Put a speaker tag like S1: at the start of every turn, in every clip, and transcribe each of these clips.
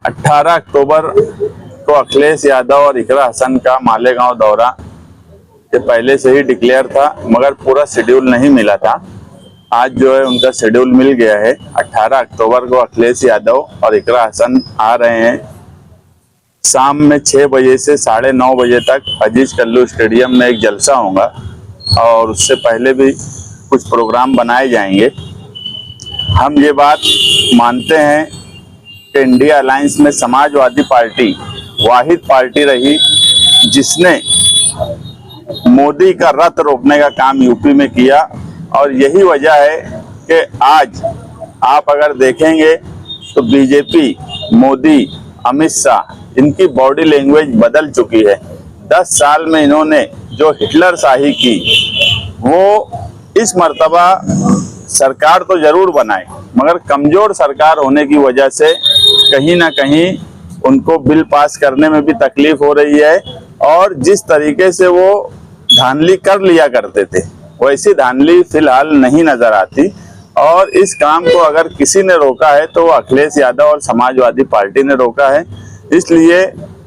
S1: 18 अक्टूबर को अखिलेश यादव और इकरा हसन का मालेगांव दौरा ये पहले से ही डिक्लेयर था, मगर पूरा शेड्यूल नहीं मिला था। आज जो है उनका शेड्यूल मिल गया है। 18 अक्टूबर को अखिलेश यादव और इकरा हसन आ रहे हैं। शाम में 6 बजे से 9:30 बजे तक अजीज कल्लू स्टेडियम में एक जलसा होगा और उससे पहले भी कुछ प्रोग्राम बनाए जाएंगे। हम ये बात मानते हैं कि इंडिया अलायंस में समाजवादी पार्टी वाहिद पार्टी रही जिसने मोदी का रथ रोकने का काम यूपी में किया, और यही वजह है कि आज आप अगर देखेंगे तो बीजेपी, मोदी, अमित शाह, इनकी बॉडी लैंग्वेज बदल चुकी है। 10 साल में इन्होंने जो हिटलर शाही की वो इस मर्तबा सरकार तो जरूर बनाए, मगर कमजोर सरकार होने की वजह से कहीं ना कहीं उनको बिल पास करने में भी तकलीफ हो रही है। और जिस तरीके से वो धांधली कर लिया करते थे वैसी धांधली फिलहाल नहीं नजर आती, और इस काम को अगर किसी ने रोका है तो वो अखिलेश यादव और समाजवादी पार्टी ने रोका है। इसलिए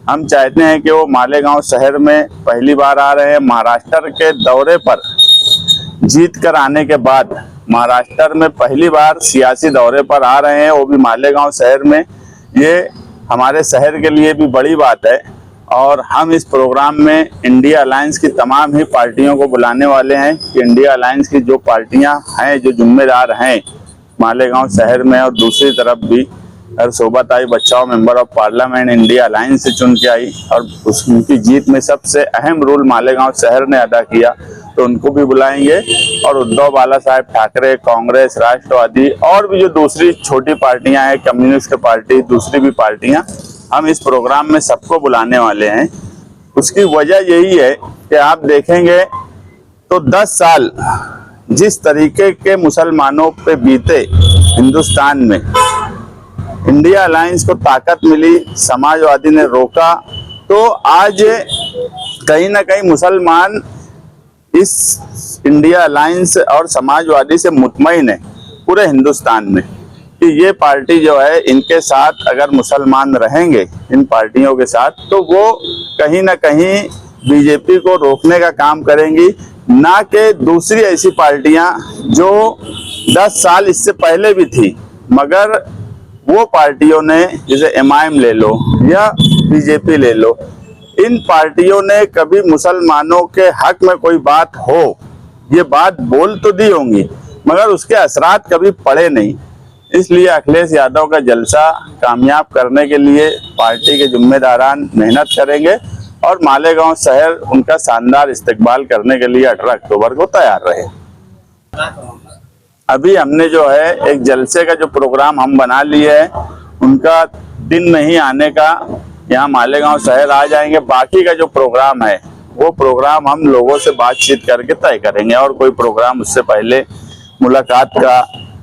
S1: हम चाहते हैं कि वो मालेगांव शहर में पहली बार आ रहे हैं। महाराष्ट्र के दौरे पर जीत कर आने के बाद महाराष्ट्र में पहली बार सियासी दौरे पर आ रहे हैं, वो भी मालेगांव शहर में। ये हमारे शहर के लिए भी बड़ी बात है, और हम इस प्रोग्राम में इंडिया अलायंस की तमाम ही पार्टियों को बुलाने वाले हैं कि इंडिया अलायंस की जो पार्टियां हैं, जो जिम्मेदार हैं मालेगांव शहर में, और दूसरी तरफ भी अगर सोबत आई बच्चाओं member of parliament India alliance से चुन के आई और उनकी जीत में सबसे अहम रोल मालेगांव शहर ने अदा किया, तो उनको भी बुलाएंगे। और उद्धव बाला साहेब ठाकरे, कांग्रेस, राष्ट्रवादी और भी जो दूसरी छोटी पार्टियां हैं, कम्युनिस्ट पार्टी, दूसरी भी पार्टियां, हम इस प्रोग्राम में सबको बुलाने वाले हैं। उसकी वजह यही है कि आप देखेंगे तो 10 साल जिस तरीके के मुसलमानों पे बीते हिंदुस्तान में, इंडिया अलायंस को ताकत मिली, समाजवादी ने रोका, तो आज कहीं ना कहीं मुसलमान इस इंडिया अलायंस और समाजवादी से मुतमईन है पूरे हिंदुस्तान में कि ये पार्टी जो है इनके साथ अगर मुसलमान रहेंगे, इन पार्टियों के साथ, तो वो कहीं ना कहीं बीजेपी को रोकने का काम करेंगी, ना कि दूसरी ऐसी पार्टियां जो 10 साल इससे पहले भी थी, मगर वो पार्टियों ने, जैसे एमआईएम ले लो या बीजेपी ले लो, इन पार्टियों ने कभी मुसलमानों के हक में कोई बात हो, ये बात बोल तो दी होंगी, मगर उसके असरात कभी पड़े नहीं। इसलिए अखिलेश यादव का जलसा कामयाब करने के लिए पार्टी के जिम्मेदारान मेहनत करेंगे और मालेगांव शहर उनका शानदार इस्तकबाल करने के लिए 18 अक्टूबर को तैयार रहे। अभी हमने जो है एक जलसे का जो प्रोग्राम हम बना लिए है, उनका दिन नहीं आने का, यहाँ मालेगांव शहर आ जाएंगे। बाकी का जो प्रोग्राम है वो प्रोग्राम हम लोगों से बातचीत करके तय करेंगे, और कोई प्रोग्राम उससे पहले मुलाकात का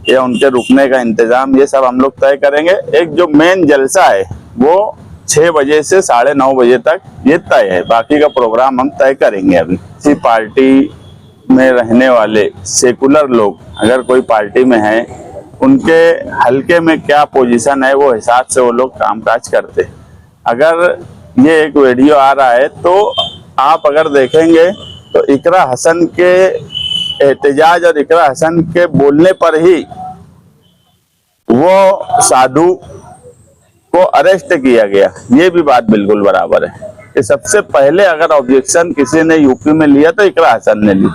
S1: या उनके रुकने का इंतजाम ये सब हम लोग तय करेंगे। एक जो मेन जलसा है वो 6 बजे से 9:30 बजे तक ये तय है, बाकी का प्रोग्राम हम तय करेंगे। अभी इसी पार्टी में रहने वाले सेकुलर लोग अगर कोई पार्टी में है, उनके हल्के में क्या पोजीशन है वो हिसाब से वो लोग कामकाज करते। अगर ये एक वीडियो आ रहा है तो आप अगर देखेंगे तो इकरा हसन के एहतजाज और इकरा हसन के बोलने पर ही वो साधु को अरेस्ट किया गया। ये भी बात बिल्कुल बराबर है कि सबसे पहले अगर ऑब्जेक्शन किसी ने यूपी में लिया तो इकरा हसन ने ली।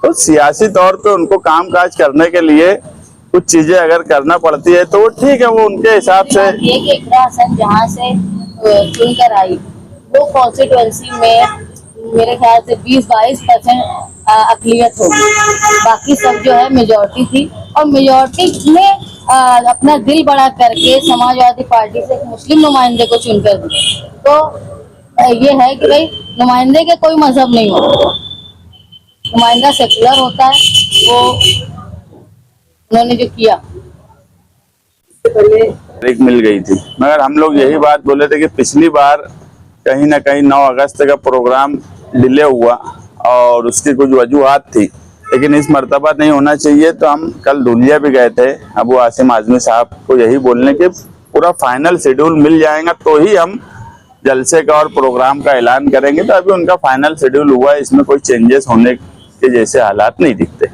S1: तो सियासी तौर पे उनको कामकाज करने के लिए कुछ चीजें अगर करना पड़ती है तो वो ठीक है, वो उनके हिसाब से।
S2: ये कि इकरा हसन जहाँ से चुनकर आई वो कॉन्स्टिट्यूएंसी में मेरे ख्याल से 20-22% अकलियत होगी, बाकी सब जो है मेजॉरिटी थी, और मेजॉरिटी ने अपना दिल बड़ा करके समाजवादी पार्टी से एक मुस्लिम नुमाइंदे को चुनकर दिया। तो ये है कि भाई नुमाइंदे के कोई मजहब नहीं होता, नुमाइंदा सेकुलर होता है। वो उन्होंने जो किया
S1: तारीख मिल गई थी, मगर हम लोग यही बात बोले थे कि पिछली बार कहीं ना कहीं 9 अगस्त का प्रोग्राम डिले हुआ और उसकी कुछ वजूहात थी, लेकिन इस मर्तबा नहीं होना चाहिए। तो हम कल धुलिया भी गए थे अबू आसिम आजमी साहब को यही बोलने के पूरा फाइनल शेड्यूल मिल जाएगा तो ही हम जलसे का और प्रोग्राम का ऐलान करेंगे। तो अभी उनका फाइनल शेड्यूल हुआ है, इसमें कोई चेंजेस होने के जैसे हालात नहीं दिखते।